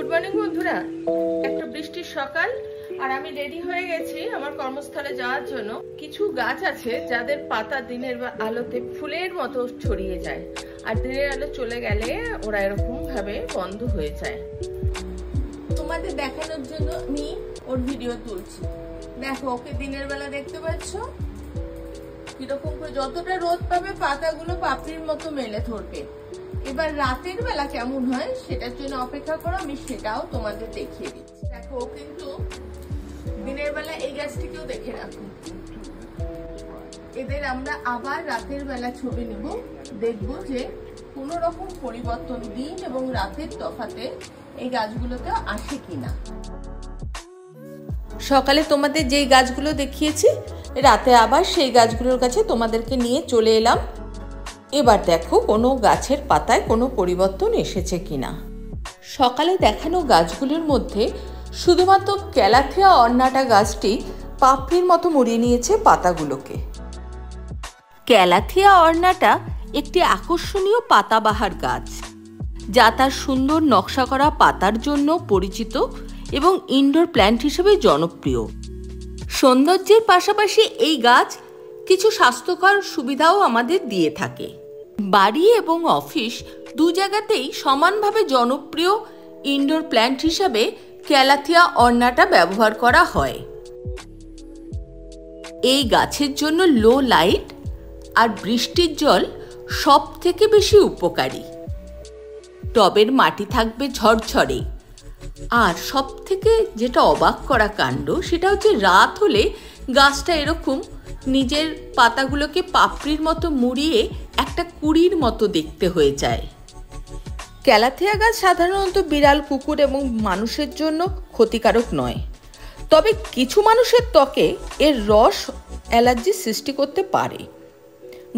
Good morning বন্ধুরা। একটা বৃষ্টির সকাল আর আমি রেডি হয়ে গেছি আমার কর্মস্থলে যাওয়ার জন্য। কিছু গাছ আছে যাদের পাতা দিনের আলোতে ফুলের মতো ছড়িয়ে যায়, আর দিনের আলো চলে গেলে ওরা এরকম ভাবে বন্ধ হয়ে যায়। তোমাদের দেখানোর জন্য আমি ওর ভিডিও তুলছি। দেখো, ওকে দিনের বেলা দেখতে পাচ্ছ কিরকম করে যতটা রোদ পাবে পাতাগুলো পাপড়ির মতো মেলে ধরবে। এবার রাতের বেলা কেমন হয় সেটার জন্য অপেক্ষা করো, আমি সেটাও তোমাদের দেখিয়ে দিচ্ছি। দেখো, ও কিন্তু দিনের বেলা এই গাছটিকেও দেখে রাখো। এদের আমরা আবার রাতের বেলা ছবি নেব, দেখবো যে কোন রকম পরিবর্তন দিন এবং রাতের তফাতে এই গাছগুলোতে আসে কিনা। সকালে তোমাদের যেই গাছগুলো দেখিয়েছি, রাতে আবার সেই গাছগুলোর কাছে তোমাদেরকে নিয়ে চলে এলাম। এবার দেখো কোনো গাছের পাতায় কোনো পরিবর্তন এসেছে কিনা। সকালে দেখানো গাছগুলোর মধ্যে শুধুমাত্র ক্যালাথিয়া অর্নাটা গাছটি পাপড়ির মতো মুড়িয়ে নিয়েছে পাতাগুলোকে। ক্যালাথিয়া অর্নাটা একটি আকর্ষণীয় পাতাবাহার গাছ, যা তার সুন্দর নকশা করা পাতার জন্য পরিচিত এবং ইনডোর প্ল্যান্ট হিসেবে জনপ্রিয়। সৌন্দর্যের পাশাপাশি এই গাছ কিছু স্বাস্থ্যকর সুবিধাও আমাদের দিয়ে থাকে। বাড়ি এবং অফিস দু জায়গাতেই সমানভাবে জনপ্রিয় ইনডোর প্ল্যান্ট হিসাবে ক্যালাথিয়া অর্নাটা ব্যবহার করা হয়। এই গাছের জন্য লো লাইট আর বৃষ্টির জল সব থেকে বেশি উপকারী। টবের মাটি থাকবে ঝরঝরে, আর সব থেকে যেটা অবাক করা কাণ্ড সেটা হচ্ছে রাত হলে গাছটা এরকম নিজের পাতাগুলোকে পাপড়ির মতো মুড়িয়ে একটা কুড়ির মতো দেখতে হয়ে যায়। ক্যালাথিয়া গাছ সাধারণত বিড়াল, কুকুর এবং মানুষের জন্য ক্ষতিকারক নয়, তবে কিছু মানুষের ত্বকে এর রস অ্যালার্জি সৃষ্টি করতে পারে।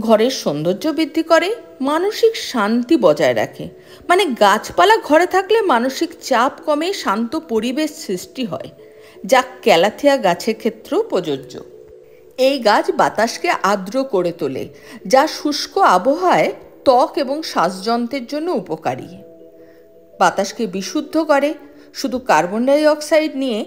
ঘরের সৌন্দর্য বৃদ্ধি করে, মানসিক শান্তি বজায় রাখে। মানে গাছপালা ঘরে থাকলে মানসিক চাপ কমে, শান্ত পরিবেশ সৃষ্টি হয়, যা ক্যালাথিয়া গাছের ক্ষেত্রেও প্রযোজ্য। এই গাছ বাতাসকে আর্দ্র করে তোলে, যা শুষ্ক আবহাওয়ায় ত্বক এবং শ্বাসযন্ত্রের জন্য উপকারী। বাতাসকে বিশুদ্ধ করে, শুধু কার্বন ডাই অক্সাইড নিয়ে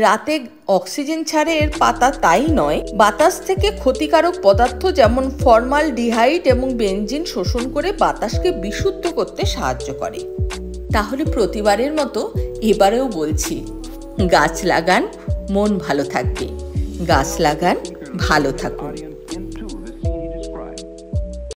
রাতে অক্সিজেন ছাড়ে এর পাতা তাই নয়, বাতাস থেকে ক্ষতিকারক পদার্থ যেমন ফর্মালডিহাইড এবং বেনজিন শোষণ করে বাতাসকে বিশুদ্ধ করতে সাহায্য করে। তাহলে প্রতিবারের মতো এবারেও বলছি, গাছ লাগান, মন ভালো থাকবে। গাছ লাগান, ভালো থাকুন।